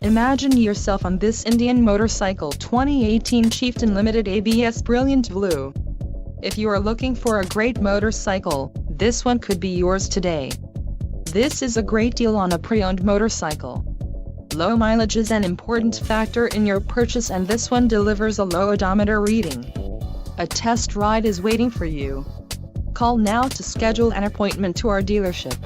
Imagine yourself on this Indian motorcycle 2018 Chieftain Ltd ABS Brilliant Blue. If you are looking for a great motorcycle, this one could be yours today. This is a great deal on a pre-owned motorcycle. Low mileage is an important factor in your purchase, and this one delivers a low odometer reading. A test ride is waiting for you. Call now to schedule an appointment to our dealership.